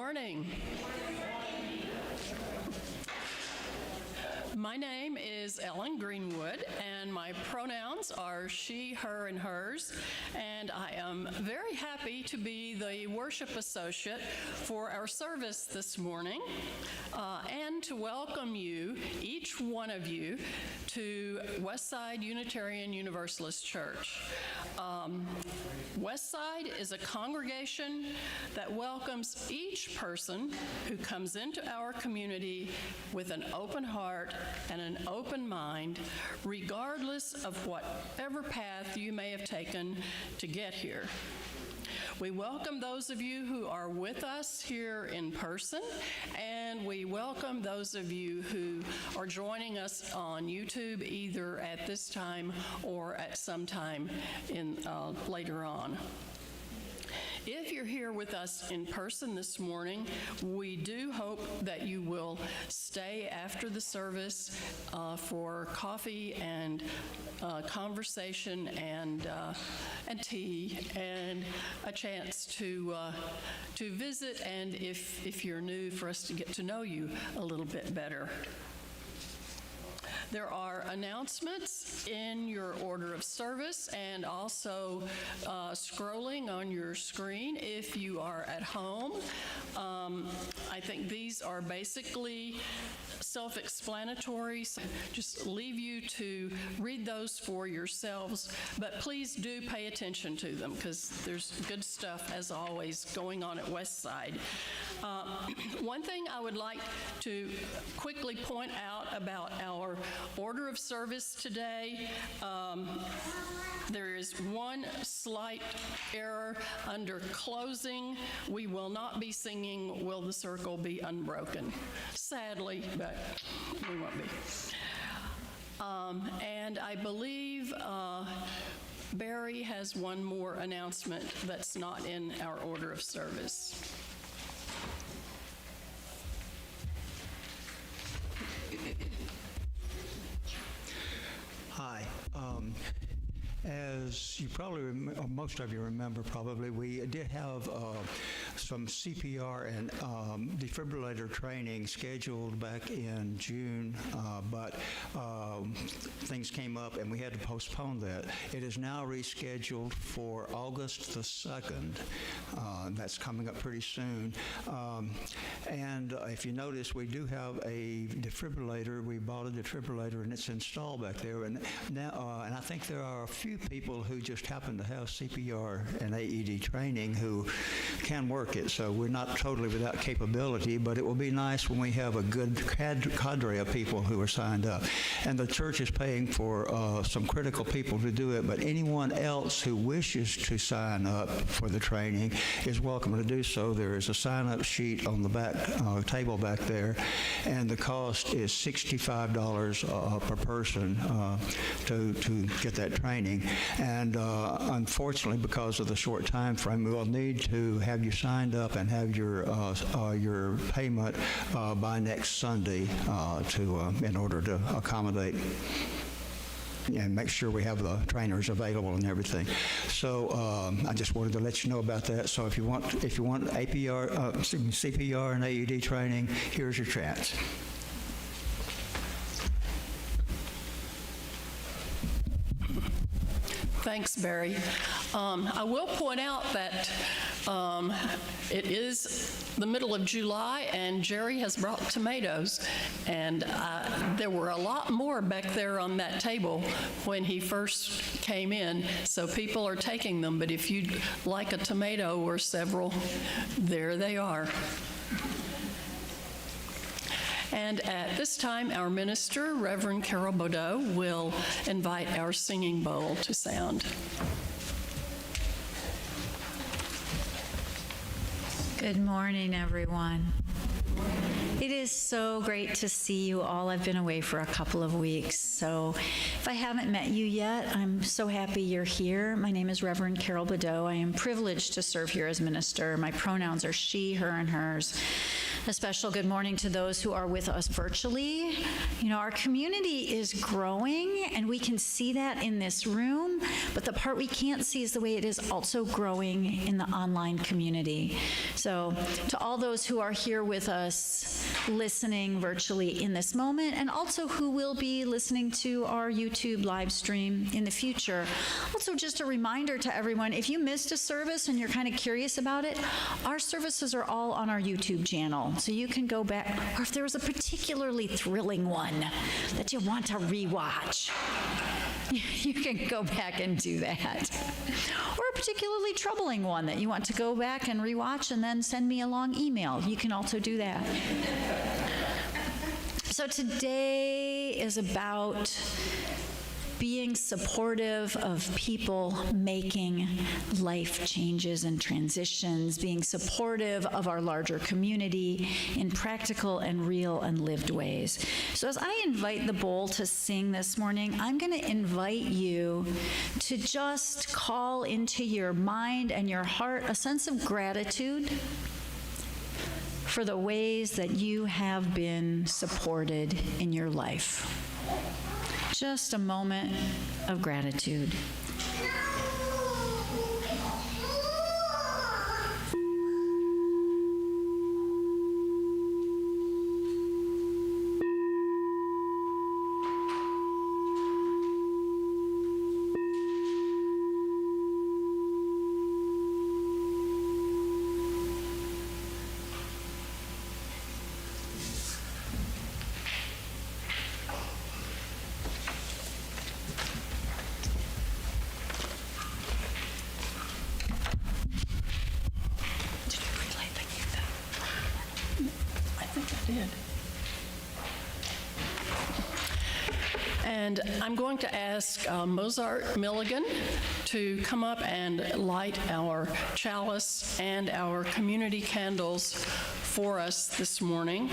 morning. My name is Ellen Greenwood, and my pronouns are she, her, and hers, and I am very happy to be the worship associate for our service this morning, and to welcome you, each one of you, to Westside Unitarian Universalist Church. Westside is a congregation that welcomes each person who comes into our community with an open heart and an open mind, regardless of whatever path you may have taken to get here. We welcome those of you who are with us here in person, and we welcome those of you who are joining us on YouTube either at this time or at some time later on. If you're here with us in person this morning, we do hope that you will stay after the service for coffee and conversation and tea and a chance to visit, and if you're new, for us to get to know you a little bit better. There are announcements in your order of service and also scrolling on your screen if you are at home. I think these are basically self-explanatory, so just leave you to read those for yourselves, but please do pay attention to them because there's good stuff, as always, going on at Westside. One thing I would like to quickly point out about our order of service today, there is one slight error under closing. We will not be singing "Will the Circle Be Unbroken," sadly, but we won't be. And I believe Barry has one more announcement that's not in our order of service. Hi. As you probably, most of you remember probably, we did have some CPR and defibrillator training scheduled back in June, but things came up and we had to postpone that. It is now rescheduled for August the 2nd. That's coming up pretty soon. And if you notice, we do have a defibrillator. We bought a defibrillator and it's installed back there. And now, and I think there are a few people who just happen to have CPR and AED training who can work it. So we're not totally without capability, but it will be nice when we have a good cadre of people who are signed up. And the church is paying for some critical people to do it, but anyone else who wishes to sign up for the training is welcome to do so. There is a sign-up sheet on the back table back there, and the cost is $65 per person to get that training. And unfortunately, because of the short time frame, we will need to have you signed up and have your payment by next Sunday in order to accommodate and make sure we have the trainers available and everything. So I just wanted to let you know about that. So if you want CPR and AED training, here's your chance. Thanks, Barry. I will point out that it is the middle of July and Jerry has brought tomatoes, and there were a lot more back there on that table when he first came in, so people are taking them, but if you'd like a tomato or several, there they are. And at this time, our minister, Reverend Carol Bodeau, will invite our singing bowl to sound. Good morning, everyone. It is so great to see you all. I've been away for a couple of weeks, so if I haven't met you yet, I'm so happy you're here. My name is Reverend Carol Bodeau. I am privileged to serve here as minister. My pronouns are she, her, and hers. A special good morning to those who are with us virtually. You know, our community is growing, and we can see that in this room, but the part we can't see is the way it is also growing in the online community. So to all those who are here with us listening virtually in this moment, and also who will be listening to our YouTube live stream in the future, also just a reminder to everyone, if you missed a service and you're kind of curious about it, our services are all on our YouTube channel. So you can go back, or if there was a particularly thrilling one that you want to rewatch, you can go back and do that. Or a particularly troubling one that you want to go back and rewatch and then send me a long email. You can also do that. So today is about being supportive of people making life changes and transitions, being supportive of our larger community in practical and real and lived ways. So as I invite the bowl to sing this morning, I'm going to invite you to just call into your mind and your heart a sense of gratitude for the ways that you have been supported in your life. Just a moment of gratitude. And I'm going to ask Mozart Milligan to come up and light our chalice and our community candles for us this morning.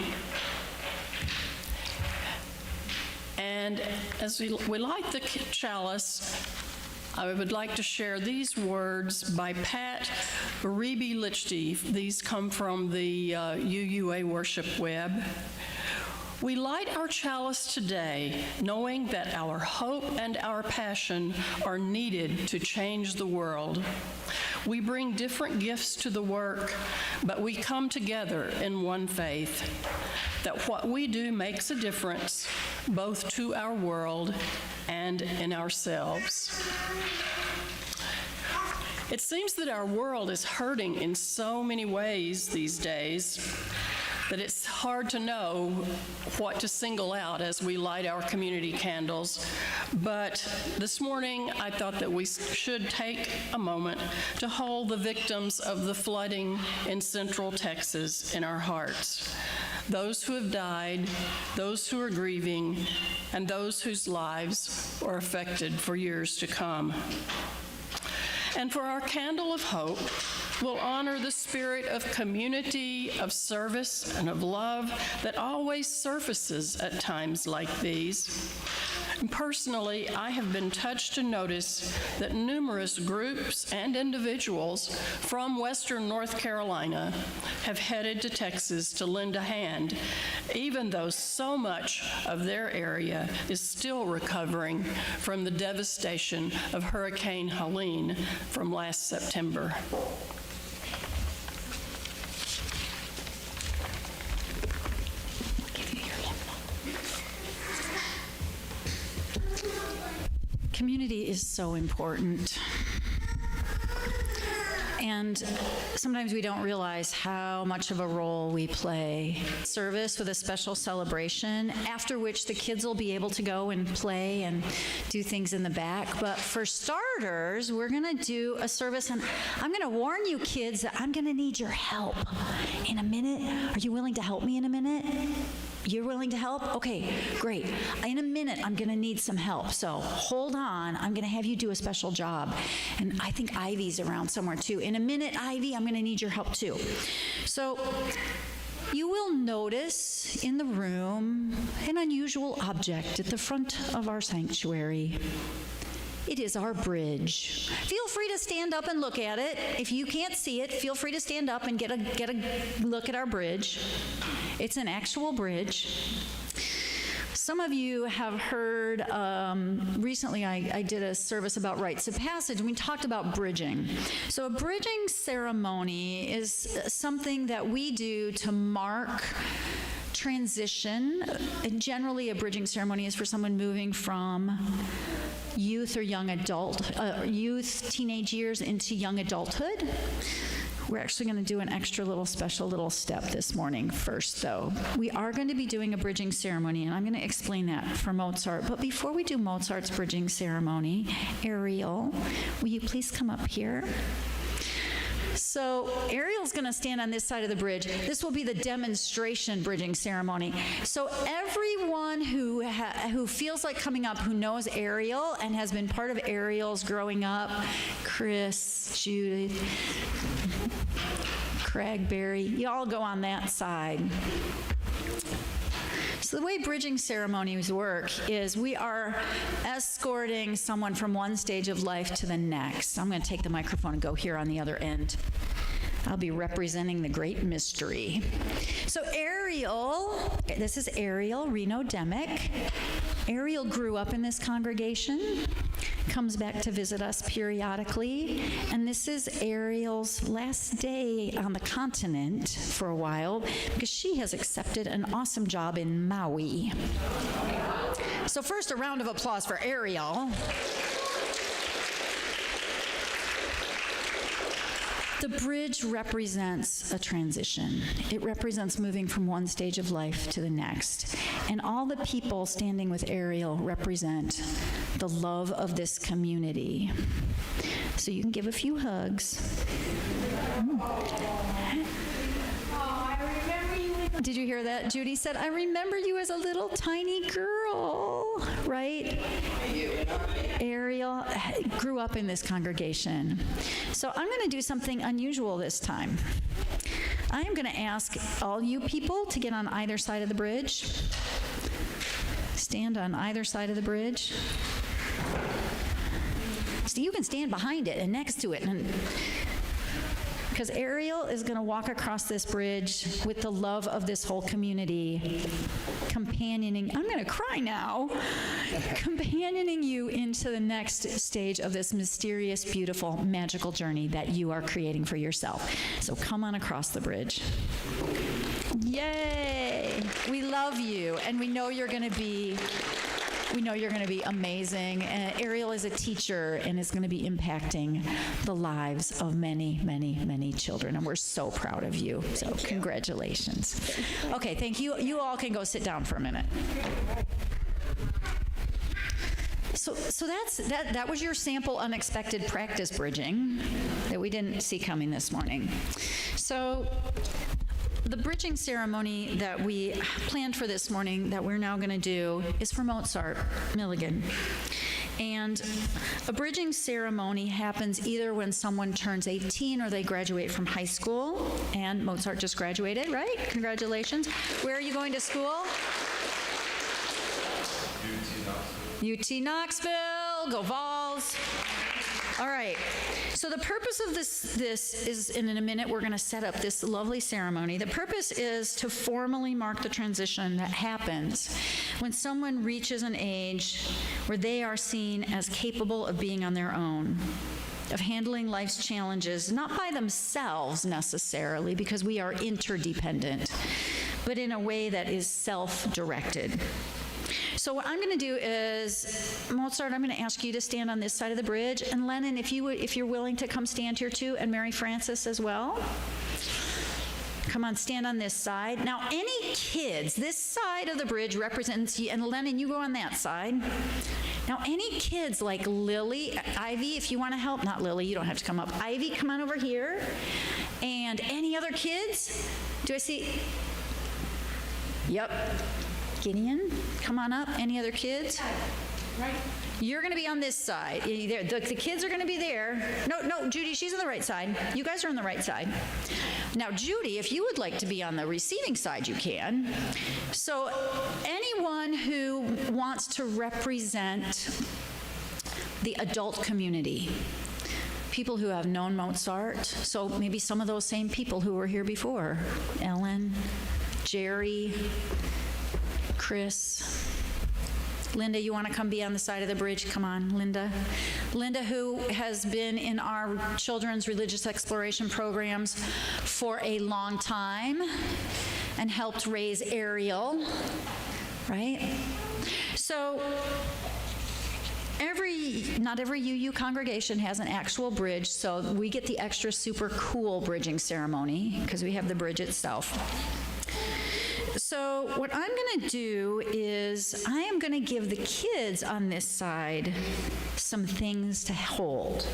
And as we light the chalice, I would like to share these words by Pat Uribe-Lichty. These come from the UUA Worship Web. We light our chalice today, knowing that our hope and our passion are needed to change the world. We bring different gifts to the work, but we come together in one faith, that what we do makes a difference, both to our world and in ourselves. It seems that our world is hurting in so many ways these days that it's hard to know what to single out as we light our community candles. But this morning, I thought that we should take a moment to hold the victims of the flooding in Central Texas in our hearts. Those who have died, those who are grieving, and those whose lives are affected for years to come. And for our candle of hope, we'll honor the spirit of community, of service, and of love that always surfaces at times like these. And personally, I have been touched to notice that numerous groups and individuals from Western North Carolina have headed to Texas to lend a hand, even though so much of their area is still recovering from the devastation of Hurricane Helene from last September. Community is so important. And sometimes we don't realize how much of a role we play. Service with a special celebration, after which the kids will be able to go and play and do things in the back. But for starters, we're going to do a service, and I'm going to warn you kids that I'm going to need your help in a minute. Are you willing to help me in a minute? You're willing to help? Okay, great. In a minute, I'm going to need some help. So hold on. I'm going to have you do a special job. And I think Ivy's around somewhere too. In a minute, Ivy, I'm going to need your help too. So you will notice in the room an unusual object at the front of our sanctuary. It is our bridge. Feel free to stand up and look at it. If you can't see it, feel free to stand up and get a look at our bridge. It's an actual bridge. Some of you have heard, recently I did a service about rites of passage, and we talked about bridging. So a bridging ceremony is something that we do to mark transition. And generally, a bridging ceremony is for someone moving from youth or young adult, teenage years into young adulthood. We're actually going to do an extra little special little step this morning first, though. We are going to be doing a bridging ceremony, and I'm going to explain that for Mozart. But before we do Mozart's bridging ceremony, Ariel, will you please come up here? So Ariel's going to stand on this side of the bridge. This will be the demonstration bridging ceremony. So everyone who feels like coming up, who knows Ariel and has been part of Ariel's growing up, Chris, Judith, Craig, Barry, you all go on that side. So the way bridging ceremonies work is we are escorting someone from one stage of life to the next. I'm going to take the microphone and go here on the other end. I'll be representing the great mystery. So Ariel, this is Ariel Reno Demick. Ariel grew up in this congregation, comes back to visit us periodically, and this is Ariel's last day on the continent for a while because she has accepted an awesome job in Maui. So first, a round of applause for Ariel. The bridge represents a transition. It represents moving from one stage of life to the next. And all the people standing with Ariel represent the love of this community. So you can give a few hugs. Did you hear that? Judy said, I remember you as a little tiny girl, right? Ariel grew up in this congregation. So I'm going to do something unusual this time. I am going to ask all you people to get on either side of the bridge. Stand on either side of the bridge. So you can stand behind it and next to it, because Ariel is going to walk across this bridge with the love of this whole community, companioning, I'm going to cry now, companioning you into the next stage of this mysterious, beautiful, magical journey that you are creating for yourself. So come on across the bridge. Yay! We love you, and we know you're going to be amazing. Ariel is a teacher and is going to be impacting the lives of many, many, many children. And we're so proud of you. So congratulations. Okay, thank you. You all can go sit down for a minute. So that was your sample unexpected practice bridging that we didn't see coming this morning. So the bridging ceremony that we planned for this morning that we're now going to do is for Mozart Milligan. And a bridging ceremony happens either when someone turns 18 or they graduate from high school. And Mozart just graduated, right? Congratulations. Where are you going to school? UT Knoxville. Go Vols. All right. So the purpose of this is, in a minute, we're going to set up this lovely ceremony. The purpose is to formally mark the transition that happens when someone reaches an age where they are seen as capable of being on their own, of handling life's challenges, not by themselves necessarily, because we are interdependent, but in a way that is self-directed. So what I'm going to do is, Mozart, I'm going to ask you to stand on this side of the bridge, and Lennon, if you're willing to come stand here too, and Mary Frances as well. Come on, stand on this side. Now, any kids, this side of the bridge represents you, and Lennon, you go on that side. Now, any kids like Lily, Ivy, if you want to help, not Lily, you don't have to come up. Ivy, come on over here. And any other kids? Do I see? Yep. Gideon, come on up. Any other kids? Right. You're going to be on this side. The kids are going to be there. No, Judy, she's on the right side. You guys are on the right side. Now, Judy, if you would like to be on the receiving side, you can. So anyone who wants to represent the adult community. People who have known Mozart, so maybe some of those same people who were here before. Ellen, Jerry, Chris. Linda, you want to come be on the side of the bridge? Come on, Linda. Linda, who has been in our children's religious exploration programs for a long time and helped raise Ariel, right? So not every UU congregation has an actual bridge, so we get the extra super cool bridging ceremony because we have the bridge itself. So what I'm going to do is I am going to give the kids on this side some things to hold.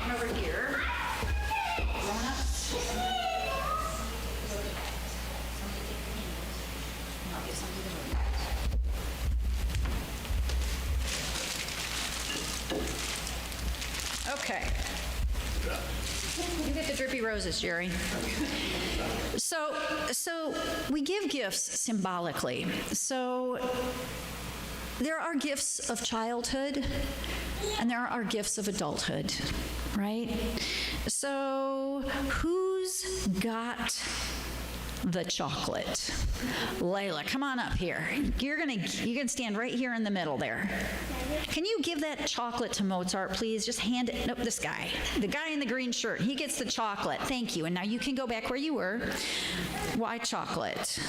Over here. Okay. You get the drippy roses, Jerry. So we give gifts symbolically. So there are gifts of childhood and there are gifts of adulthood, right? So who's got the chocolate? Layla, come on up here. You can stand right here in the middle there. Can you give that chocolate to Mozart, please? Just hand it. Nope, this guy. The guy in the green shirt. He gets the chocolate. Thank you. And now you can go back where you were. Why chocolate?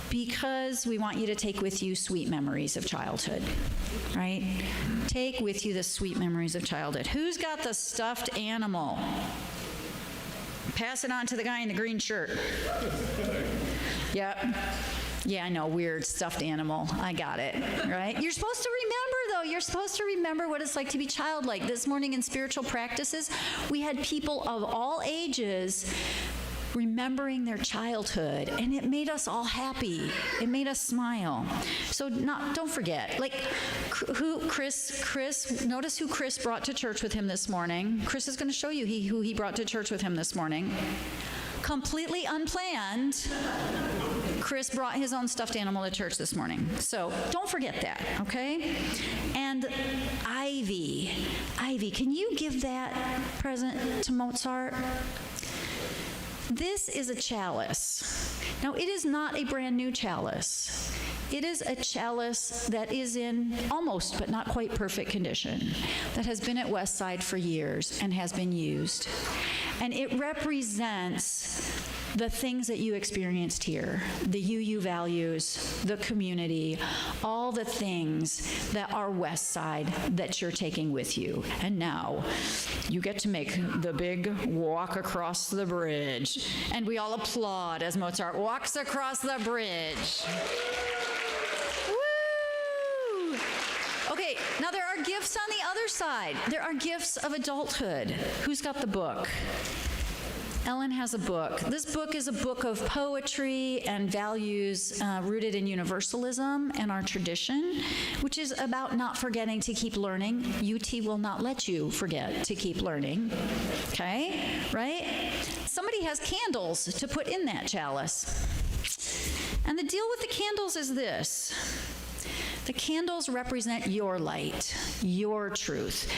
Because we want you to take with you sweet memories of childhood, right? Take with you the sweet memories of childhood. Who's got the stuffed animal? Pass it on to the guy in the green shirt. Yep. Yeah, I know, weird stuffed animal. I got it, right? You're supposed to remember, though. You're supposed to remember what it's like to be childlike. This morning in spiritual practices, we had people of all ages remembering their childhood, and it made us all happy. It made us smile. So don't forget, like Chris, notice who Chris brought to church with him this morning. Chris is going to show you who he brought to church with him this morning. Completely unplanned, Chris brought his own stuffed animal to church this morning. So don't forget that, okay? And Ivy, can you give that present to Mozart? This is a chalice. Now, it is not a brand new chalice. It is a chalice that is in almost but not quite perfect condition, that has been at Westside for years and has been used. And it represents the things that you experienced here, the UU values, the community, all the things that are Westside that you're taking with you. And now you get to make the big walk across the bridge. And we all applaud as Mozart walks across the bridge. Woo! Okay, now there are gifts on the other side. There are gifts of adulthood. Who's got the book? Ellen has a book. This book is a book of poetry and values rooted in universalism and our tradition, which is about not forgetting to keep learning. UT will not let you forget to keep learning. Okay? Right? Somebody has candles to put in that chalice. And the deal with the candles is this. The candles represent your light, your truth.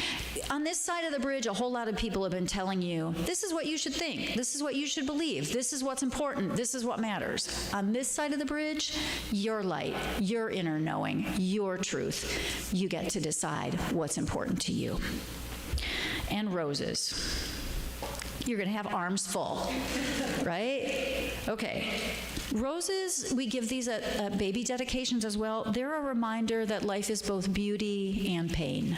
On this side of the bridge, a whole lot of people have been telling you, this is what you should think, this is what you should believe, this is what's important, this is what matters. On this side of the bridge, your light, your inner knowing, your truth. You get to decide what's important to you. And roses. You're going to have arms full, right? Okay. Roses, we give these at baby dedications as well. They're a reminder that life is both beauty and pain.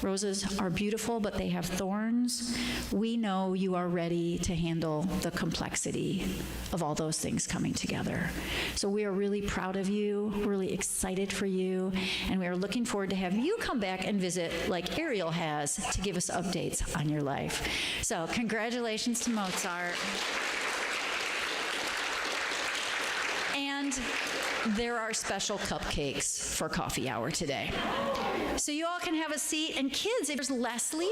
Roses are beautiful, but they have thorns. We know you are ready to handle the complexity of all those things coming together. So we are really proud of you, really excited for you, and we are looking forward to having you come back and visit like Ariel has to give us updates on your life. So congratulations to Mozart. And there are special cupcakes for coffee hour today. So you all can have a seat. And kids, there's Leslie.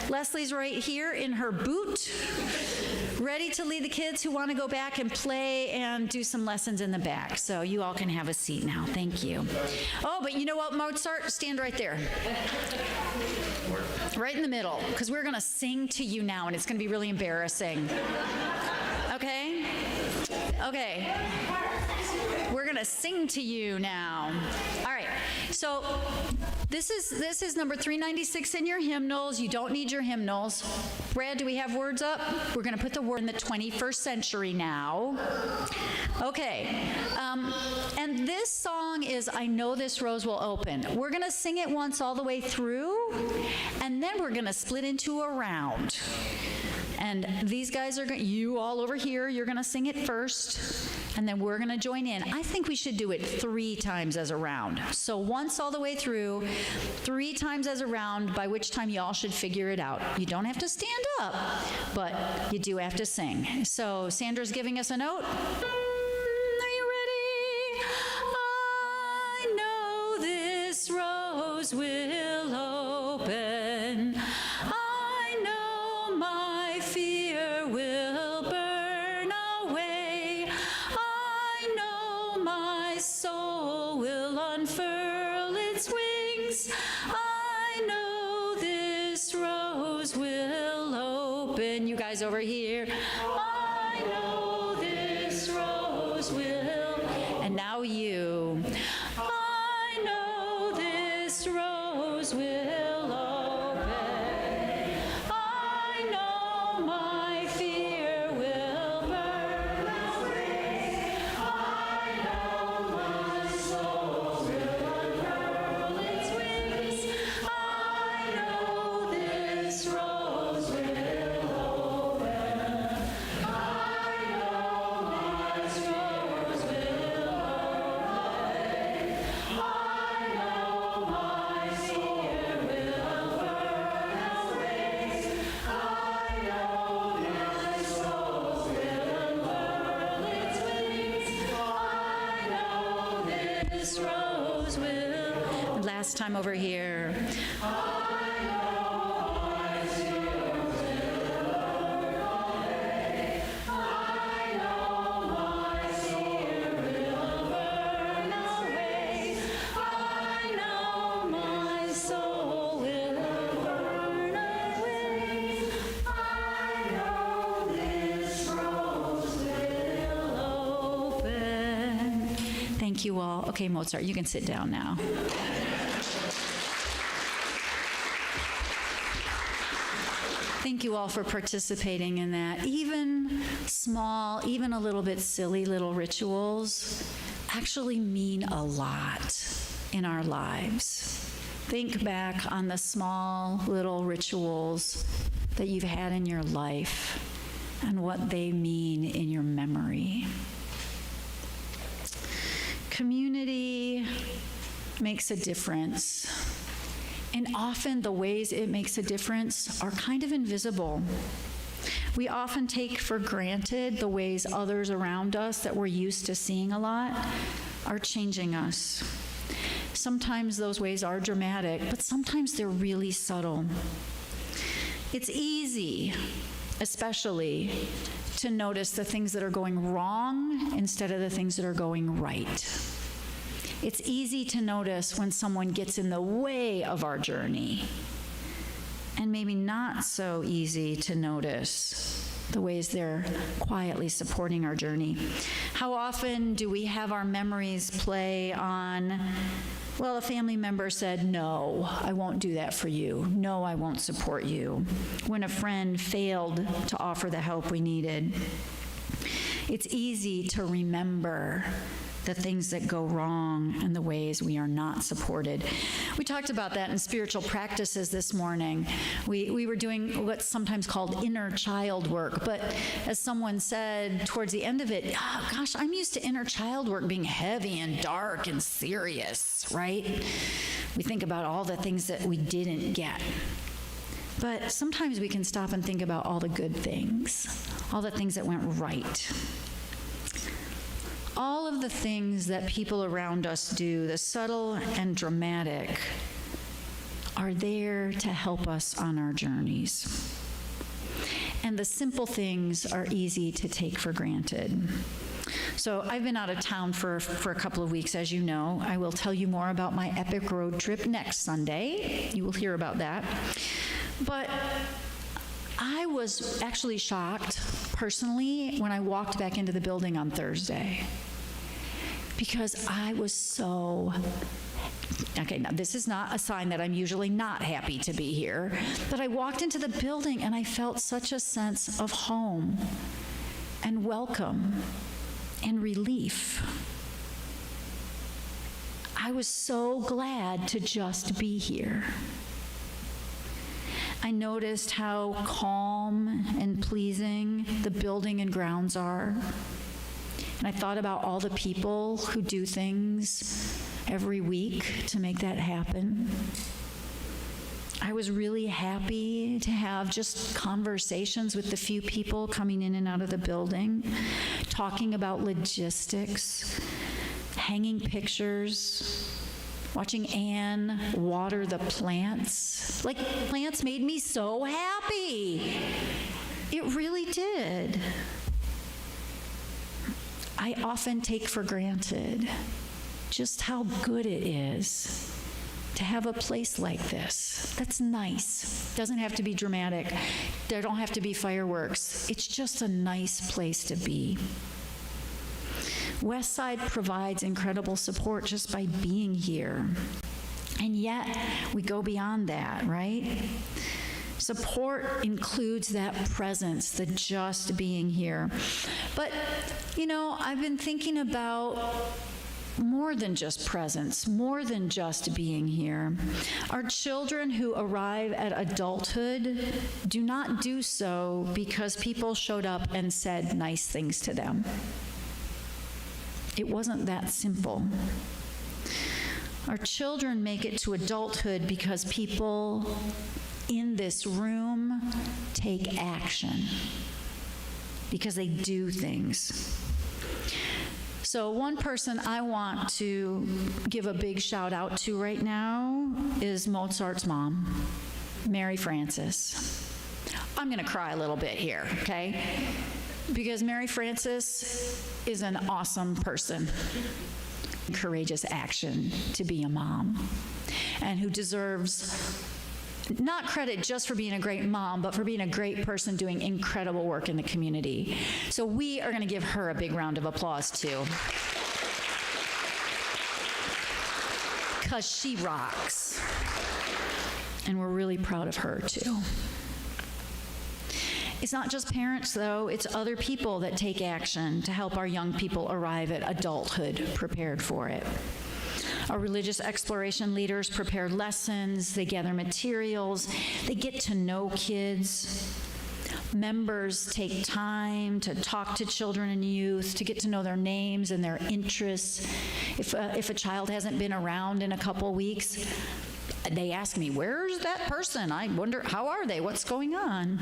Leslie's right here in her boot, ready to lead the kids who want to go back and play and do some lessons in the back. So you all can have a seat now. Thank you. Oh, but you know what, Mozart? Stand right there. Right in the middle, because we're going to sing to you now, and it's going to be really embarrassing. Okay? Okay. We're going to sing to you now. All right. So this is number 396 in your hymnals. You don't need your hymnals. Brad, do we have words up? We're going to put the word in the 21st century now. Okay. And this song is I Know This Rose Will Open. We're going to sing it once all the way through, and then we're going to split into a round. And these guys are going, you all over here, you're going to sing it first, and then we're going to join in. I think we should do it 3 times as a round. So once all the way through, 3 times as a round, by which time you all should figure it out. You don't have to stand up, but you do have to sing. So Sandra's giving us a note. Are you ready? I know this rose will open. I know my fear will burn away. I know my soul will unfurl its wings. I know this rose will open. You guys over here. I know this rose will. And now you. I know this rose will open. I know my fear will burn away. I know my soul will unfurl its wings. I know this rose will open. I know this rose will open. I know my fear will burn away. I know my soul will unfurl its wings. I know this rose will. And last time over here. I know my fear will burn away. I know my fear will burn away. I know my soul will burn away. I know this rose will open. Thank you all. Okay, Mozart, you can sit down now. Thank you all for participating in that. Even small, even a little bit silly little rituals actually mean a lot in our lives. Think back on the small little rituals that you've had in your life and what they mean in your memory. Community makes a difference. And often the ways it makes a difference are kind of invisible. We often take for granted the ways others around us that we're used to seeing a lot are changing us. Sometimes those ways are dramatic, but sometimes they're really subtle. It's easy, especially, to notice the things that are going wrong instead of the things that are going right. It's easy to notice when someone gets in the way of our journey, and maybe not so easy to notice the ways they're quietly supporting our journey. How often do we have our memories play on, well, a family member said, no, I won't do that for you. No, I won't support you. When a friend failed to offer the help we needed. It's easy to remember the things that go wrong and the ways we are not supported. We talked about that in spiritual practices this morning. We were doing what's sometimes called inner child work, but as someone said towards the end of it, oh, gosh, I'm used to inner child work being heavy and dark and serious, right? We think about all the things that we didn't get. But sometimes we can stop and think about all the good things, all the things that went right. all of the things that people around us do, the subtle and dramatic, are there to help us on our journeys. And the simple things are easy to take for granted. So I've been out of town for a couple of weeks, as you know. I will tell you more about my epic road trip next Sunday. You will hear about that. But I was actually shocked, personally, when I walked back into the building on Thursday, because I was so... Okay, now this is not a sign that I'm usually not happy to be here, but I walked into the building and I felt such a sense of home and welcome and relief. I was so glad to just be here. I noticed how calm and pleasing the building and grounds are. And I thought about all the people who do things every week to make that happen. I was really happy to have just conversations with the few people coming in and out of the building, talking about logistics, hanging pictures, watching Anne water the plants. Like, plants made me so happy. It really did. I often take for granted just how good it is to have a place like this. That's nice. Doesn't have to be dramatic. There don't have to be fireworks. It's just a nice place to be. Westside provides incredible support just by being here. And yet, we go beyond that, right? Support includes that presence, the just being here. But, I've been thinking about more than just presence, more than just being here. Our children who arrive at adulthood do not do so because people showed up and said nice things to them. It wasn't that simple. Our children make it to adulthood because people in this room take action, because they do things. So one person I want to give a big shout out to right now is Mozart's mom, Mary Frances. I'm going to cry a little bit here, okay? Because Mary Frances is an awesome person. Courageous action to be a mom, and who deserves not credit just for being a great mom, but for being a great person doing incredible work in the community. So we are going to give her a big round of applause too, because she rocks. And we're really proud of her too. It's not just parents, though. It's other people that take action to help our young people arrive at adulthood prepared for it. Our religious exploration leaders prepare lessons, they gather materials, they get to know kids. Members take time to talk to children and youth, to get to know their names and their interests. If a child hasn't been around in a couple weeks, they ask me, where's that person? I wonder, how are they? What's going on?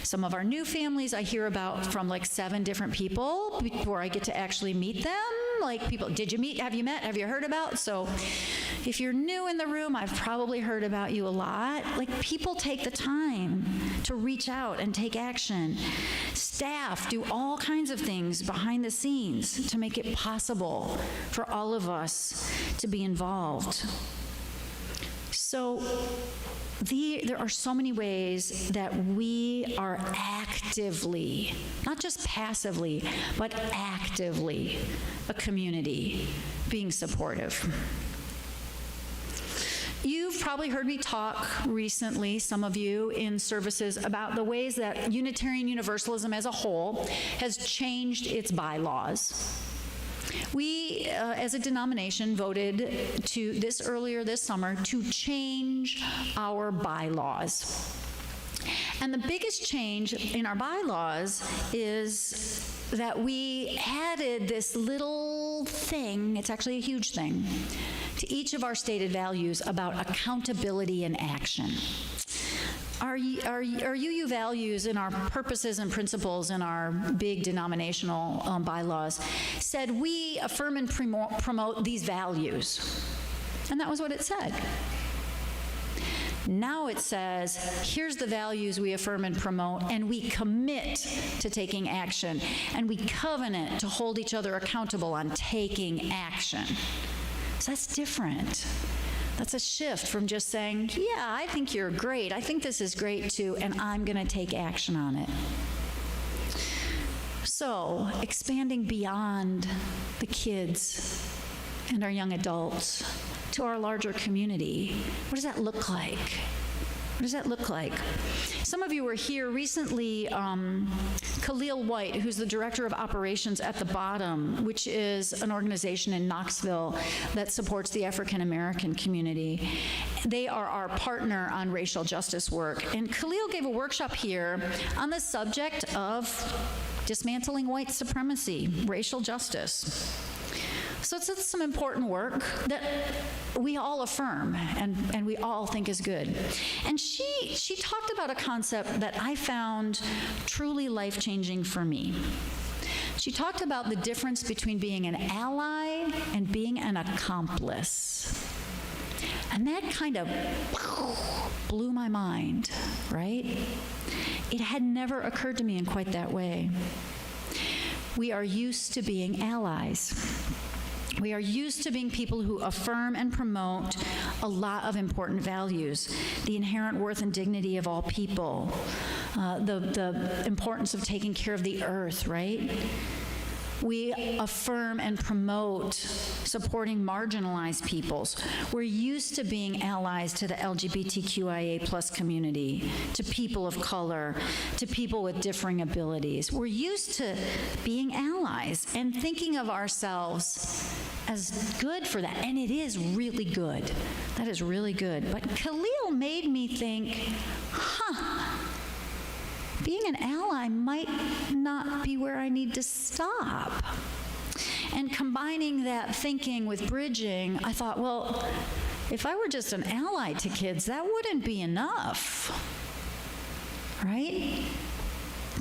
Some of our new families I hear about from like 7 different people before I get to actually meet them. Like, people, did you meet, have you met, have you heard about? So if you're new in the room, I've probably heard about you a lot. Like, people take the time to reach out and take action. Staff do all kinds of things behind the scenes to make it possible for all of us to be involved. So there are so many ways that we are actively, not just passively, but actively a community being supportive. You've probably heard me talk recently, some of you, in services about the ways that Unitarian Universalism as a whole has changed its bylaws. We, as a denomination, voted earlier this summer to change our bylaws. And the biggest change in our bylaws is that we added this little thing, it's actually a huge thing, to each of our stated values about accountability and action. our UU values and our purposes and principles in our big denominational bylaws said we affirm and promote these values. And that was what it said. Now it says, here's the values we affirm and promote, and we commit to taking action, and we covenant to hold each other accountable on taking action. So that's different. That's a shift from just saying, yeah, I think you're great, I think this is great too, and I'm going to take action on it. So, expanding beyond the kids and our young adults to our larger community, what does that look like? What does that look like? Some of you were here recently. Khalil White, who's the director of operations at The Bottom, which is an organization in Knoxville that supports the African American community. They are our partner on racial justice work. And Khalil gave a workshop here on the subject of dismantling white supremacy, racial justice. So it's some important work that we all affirm and we all think is good. And she talked about a concept that I found truly life-changing for me. She talked about the difference between being an ally and being an accomplice. And that kind of blew my mind, right? It had never occurred to me in quite that way. We are used to being allies. We are used to being people who affirm and promote a lot of important values, the inherent worth and dignity of all people, the importance of taking care of the earth, right? We affirm and promote supporting marginalized peoples. We're used to being allies to the LGBTQIA+ community, to people of color, to people with differing abilities. We're used to being allies and thinking of ourselves as good for that, and it is really good. That is really good. But Khalil made me think, being an ally might not be where I need to stop. And combining that thinking with bridging, I thought, well, if I were just an ally to kids, that wouldn't be enough, right?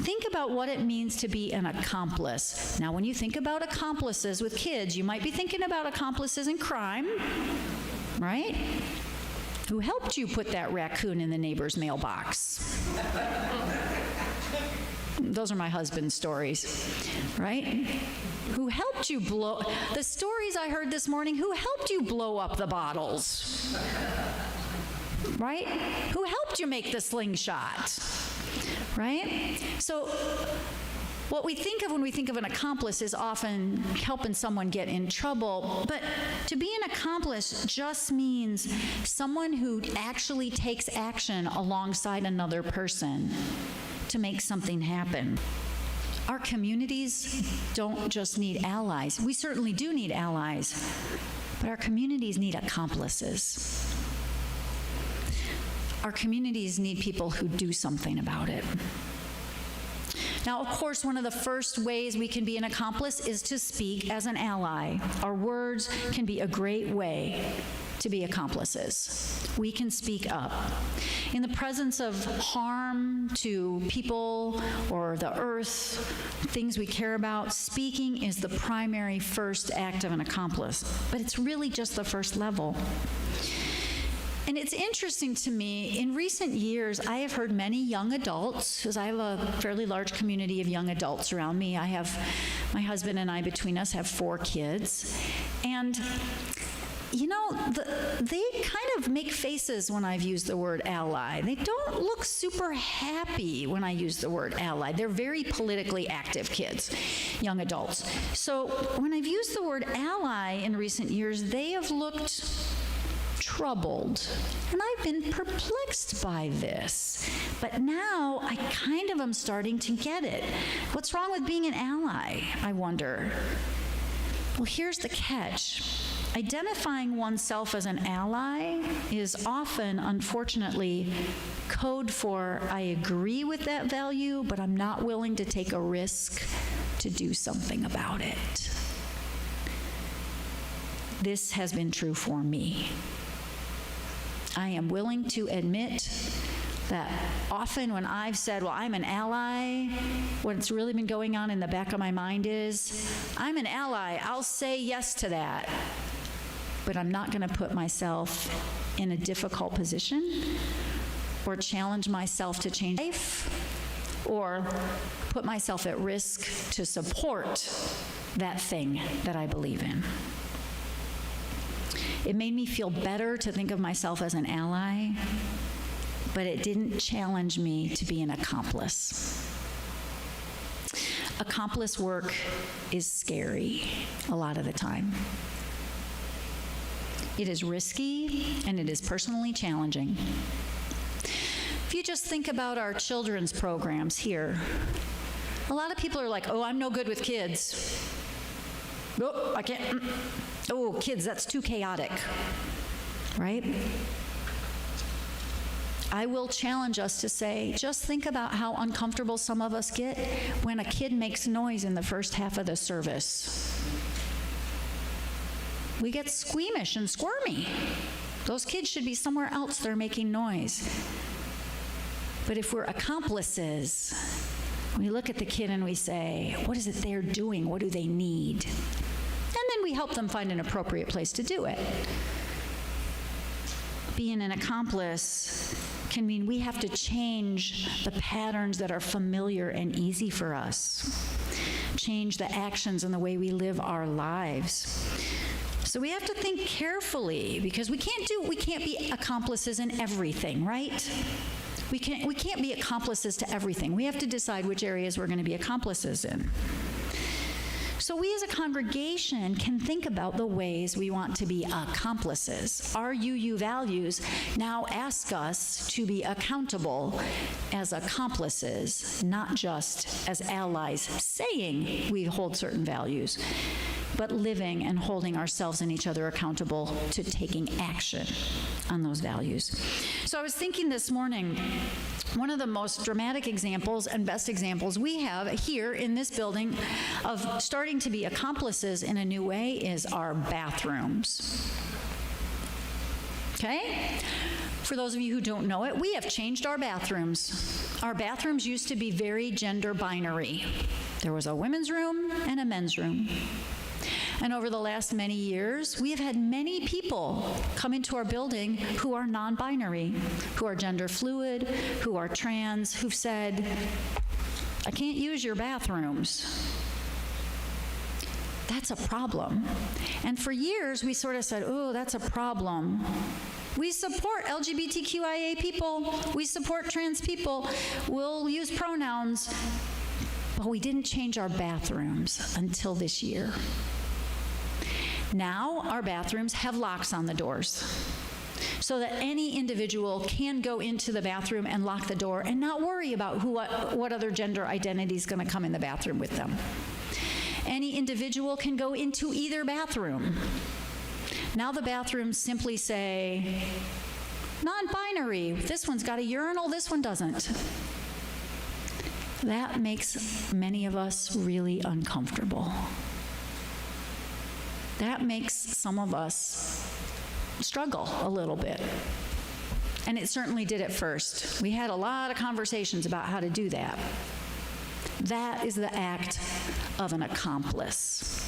Think about what it means to be an accomplice. Now, when you think about accomplices with kids, you might be thinking about accomplices in crime, right? Who helped you put that raccoon in the neighbor's mailbox? Those are my husband's stories, right? Who helped you blow, the stories I heard this morning, who helped you blow up the bottles, right? Who helped you make the slingshot, right? So what we think of when we think of an accomplice is often helping someone get in trouble, but to be an accomplice just means someone who actually takes action alongside another person to make something happen. Our communities don't just need allies. We certainly do need allies, but our communities need accomplices. Our communities need people who do something about it. Now, of course, one of the first ways we can be an accomplice is to speak as an ally. Our words can be a great way to be accomplices. We can speak up. In the presence of harm to people or the earth, things we care about, speaking is the primary first act of an accomplice. But it's really just the first level. And it's interesting to me, in recent years, I have heard many young adults, because I have a fairly large community of young adults around me. My husband and I, between us, have 4 kids. And you know, they kind of make faces when I've used the word ally. They don't look super happy when I use the word ally. They're very politically active kids, young adults. So when I've used the word ally in recent years, they have looked troubled. And I've been perplexed by this. But now I kind of am starting to get it. What's wrong with being an ally, I wonder? Well, here's the catch. Identifying oneself as an ally is often, unfortunately, code for I agree with that value, but I'm not willing to take a risk to do something about it. This has been true for me. I am willing to admit that often when I've said, well, I'm an ally, what's really been going on in the back of my mind is, I'm an ally, I'll say yes to that, but I'm not going to put myself in a difficult position or challenge myself to change life or put myself at risk to support that thing that I believe in. It made me feel better to think of myself as an ally, but it didn't challenge me to be an accomplice. Accomplice work is scary a lot of the time. It is risky and it is personally challenging. If you just think about our children's programs here, a lot of people are like, oh, I'm no good with kids. Oh, I can't. Oh, kids, that's too chaotic, right? I will challenge us to say, just think about how uncomfortable some of us get when a kid makes noise in the first half of the service. We get squeamish and squirmy. Those kids should be somewhere else. They're making noise. But if we're accomplices, we look at the kid and we say, what is it they're doing? What do they need? And then we help them find an appropriate place to do it. Being an accomplice can mean we have to change the patterns that are familiar and easy for us, change the actions and the way we live our lives. So we have to think carefully, because we can't be accomplices in everything, right? We can't be accomplices to everything. We have to decide which areas we're going to be accomplices in. So we as a congregation can think about the ways we want to be accomplices. Our UU values now ask us to be accountable as accomplices, not just as allies saying we hold certain values, but living and holding ourselves and each other accountable to taking action on those values. So I was thinking this morning, one of the most dramatic examples and best examples we have here in this building of starting to be accomplices in a new way is our bathrooms. Okay? For those of you who don't know it, we have changed our bathrooms. Our bathrooms used to be very gender binary. There was a women's room and a men's room. And over the last many years, we have had many people come into our building who are non-binary, who are gender fluid, who are trans, who've said, I can't use your bathrooms. That's a problem. And for years, we sort of said, oh, that's a problem. We support LGBTQIA people. We support trans people. We'll use pronouns. But we didn't change our bathrooms until this year. Now our bathrooms have locks on the doors so that any individual can go into the bathroom and lock the door and not worry about what other gender identity is going to come in the bathroom with them. Any individual can go into either bathroom. Now the bathrooms simply say, non-binary, this one's got a urinal, this one doesn't. That makes many of us really uncomfortable. That makes some of us struggle a little bit. And it certainly did at first. We had a lot of conversations about how to do that. That is the act of an accomplice.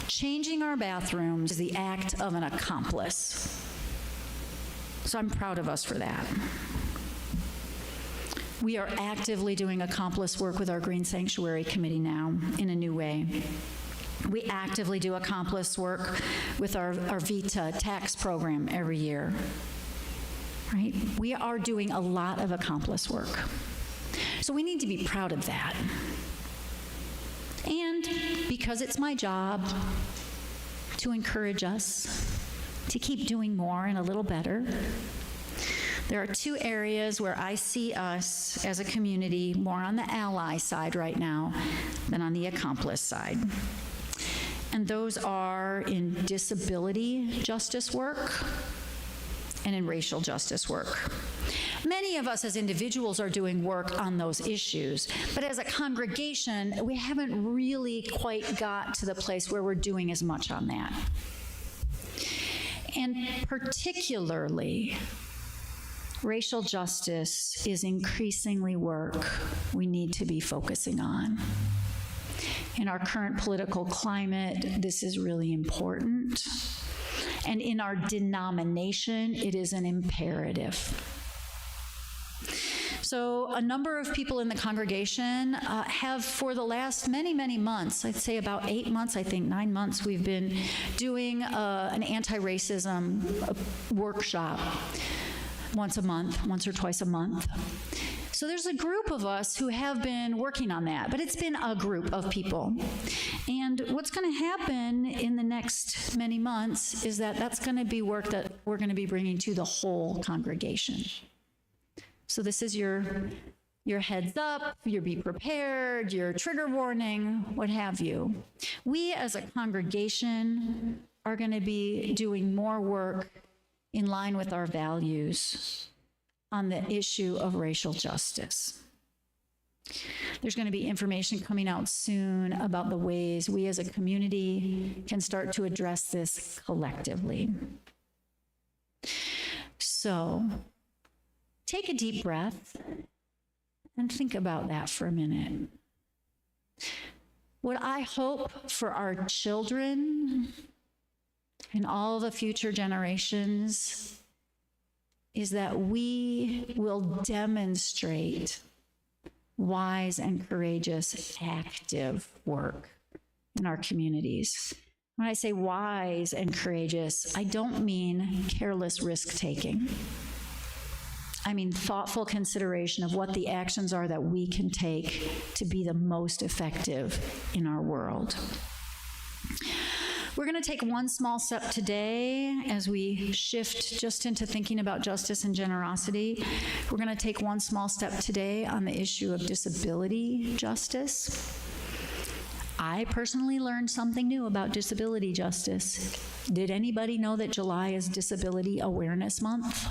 Changing our bathrooms is the act of an accomplice. So I'm proud of us for that. We are actively doing accomplice work with our Green Sanctuary Committee now in a new way. We actively do accomplice work with our VITA tax program every year, right? We are doing a lot of accomplice work. So we need to be proud of that. And because it's my job to encourage us to keep doing more and a little better, there are two areas where I see us as a community more on the ally side right now than on the accomplice side. And those are in disability justice work and in racial justice work. Many of us as individuals are doing work on those issues, but as a congregation, we haven't really quite got to the place where we're doing as much on that. And particularly Racial justice is increasingly work we need to be focusing on. In our current political climate, this is really important. And in our denomination, it is an imperative. So a number of people in the congregation have, for the last many, many months, I'd say about 8 months, 9 months, we've been doing an anti-racism workshop once or twice a month. So there's a group of us who have been working on that, but it's been a group of people. And what's going to happen in the next many months is that that's going to be work that we're going to be bringing to the whole congregation. So this is your heads up, your be prepared, your trigger warning, what have you. We as a congregation are going to be doing more work in line with our values on the issue of racial justice. There's going to be information coming out soon about the ways we as a community can start to address this collectively. So, take a deep breath and think about that for a minute. What I hope for our children and all the future generations is that we will demonstrate wise and courageous, active work in our communities. When I say wise and courageous, I don't mean careless risk-taking. I mean thoughtful consideration of what the actions are that we can take to be the most effective in our world. We're going to take one small step today as we shift just into thinking about justice and generosity. We're going to take one small step today on the issue of disability justice. I personally learned something new about disability justice. Did anybody know that July is Disability Awareness Month?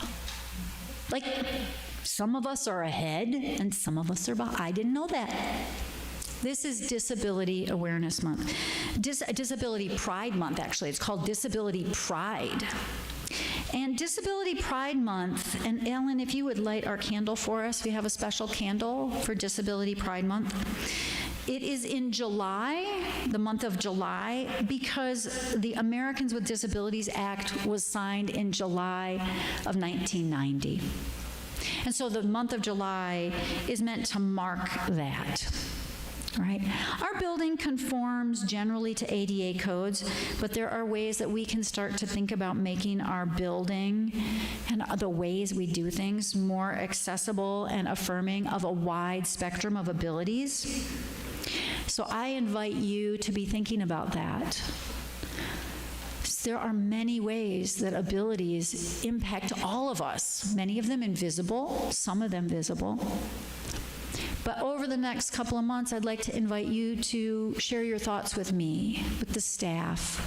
Like, some of us are ahead and some of us are behind. I didn't know that. This is Disability Awareness Month. Disability Pride Month, actually. It's called Disability Pride. And Disability Pride Month, and Ellen, if you would light our candle for us, we have a special candle for Disability Pride Month. It is in July, the month of July, because the Americans with Disabilities Act was signed in July of 1990. And so the month of July is meant to mark that. Right? Our building conforms generally to ADA codes, but there are ways that we can start to think about making our building and the ways we do things more accessible and affirming of a wide spectrum of abilities. So I invite you to be thinking about that. There are many ways that abilities impact all of us, many of them invisible, some of them visible. But over the next couple of months, I'd like to invite you to share your thoughts with me, with the staff,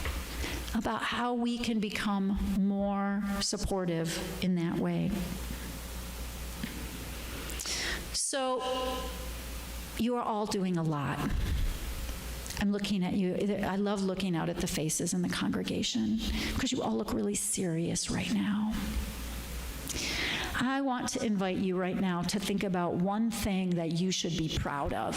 about how we can become more supportive in that way. So, you are all doing a lot. I'm looking at you. I love looking out at the faces in the congregation because you all look really serious right now. I want to invite you right now to think about one thing that you should be proud of.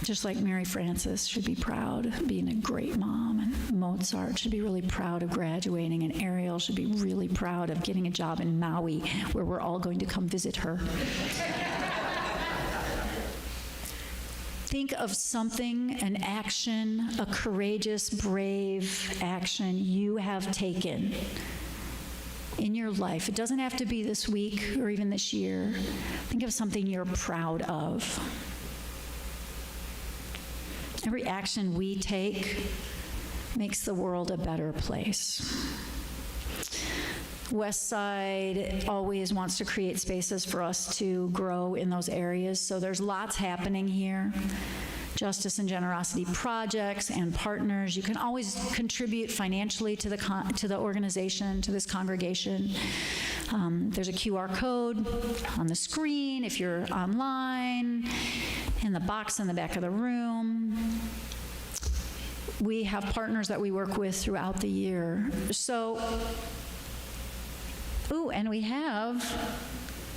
Just like Mary Frances should be proud of being a great mom, and Mozart should be really proud of graduating, and Ariel should be really proud of getting a job in Maui, where we're all going to come visit her. Think of something, an action, a courageous, brave action you have taken in your life. It doesn't have to be this week or even this year. Think of something you're proud of. Every action we take makes the world a better place. Westside always wants to create spaces for us to grow in those areas, so there's lots happening here. Justice and generosity projects and partners. You can always contribute financially to the organization, to this congregation. There's a QR code on the screen if you're online, in the box in the back of the room. We have partners that we work with throughout the year. So Ooh, and we have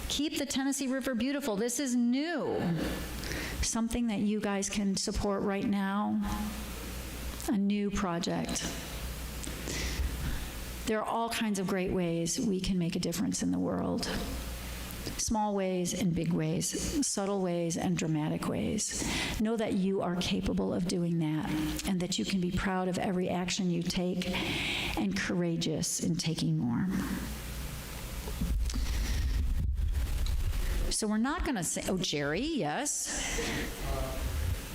Keep the Tennessee River Beautiful. This is new. Something that you guys can support right now. A new project. There are all kinds of great ways we can make a difference in the world. Small ways and big ways, subtle ways and dramatic ways. Know that you are capable of doing that, and that you can be proud of every action you take and courageous in taking more. So we're not going to say, oh, Jerry, yes?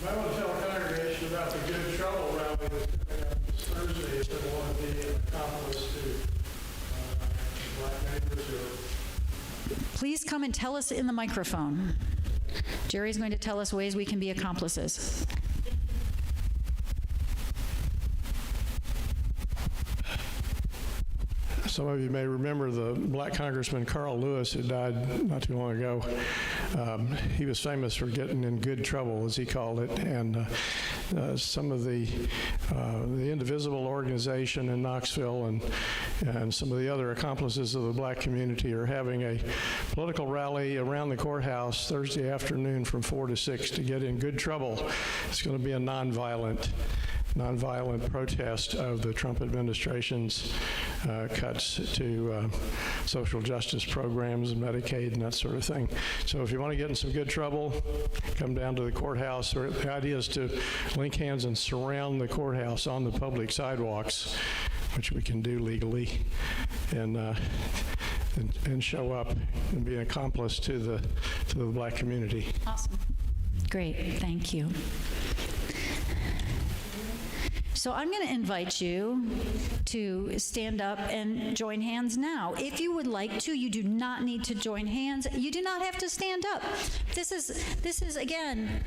I want to tell the congregation about the Good Trouble rally that's coming up this Thursday. If they want to be an accomplice to black neighbors or Please come and tell us in the microphone. Jerry's going to tell us ways we can be accomplices. Some of you may remember the black Congressman Carl Lewis, who died not too long ago. He was famous for getting in good trouble, as he called it, and some of the Indivisible organization in Knoxville and some of the other accomplices of the black community are having a political rally around the courthouse Thursday afternoon from 4 to 6 to get in good trouble. It's going to be a nonviolent protest of the Trump administration's cuts to social justice programs and Medicaid and that sort of thing. So if you want to get in some good trouble, come down to the courthouse. The idea is to link hands and surround the courthouse on the public sidewalks, which we can do legally, and show up and be an accomplice to the black community. Awesome. Great, thank you. So I'm going to invite you to stand up and join hands now. If you would like to, you do not need to join hands. You do not have to stand up. This is again,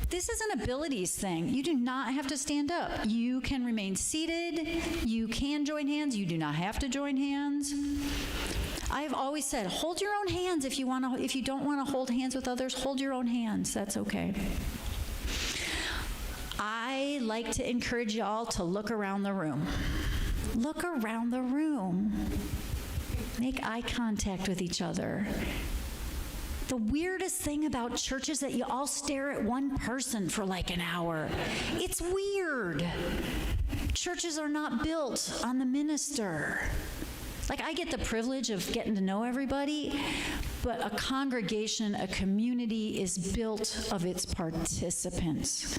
this is an abilities thing. You do not have to stand up. You can remain seated. You can join hands. You do not have to join hands. I've always said, hold your own hands if you want to. If you don't want to hold hands with others, hold your own hands. That's okay. I like to encourage y'all to look around the room. Look around the room. Make eye contact with each other. The weirdest thing about church is that you all stare at one person for like an hour. It's weird. Churches are not built on the minister. Like, I get the privilege of getting to know everybody, but a congregation, a community is built of its participants.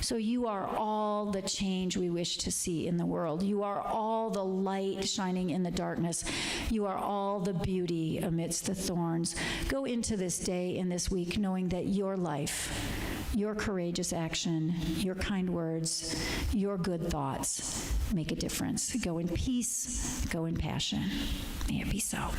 So you are all the change we wish to see in the world. You are all the light shining in the darkness. You are all the beauty amidst the thorns. Go into this day and this week knowing that your life, your courageous action, your kind words, your good thoughts make a difference. Go in peace, go in passion. May it be so.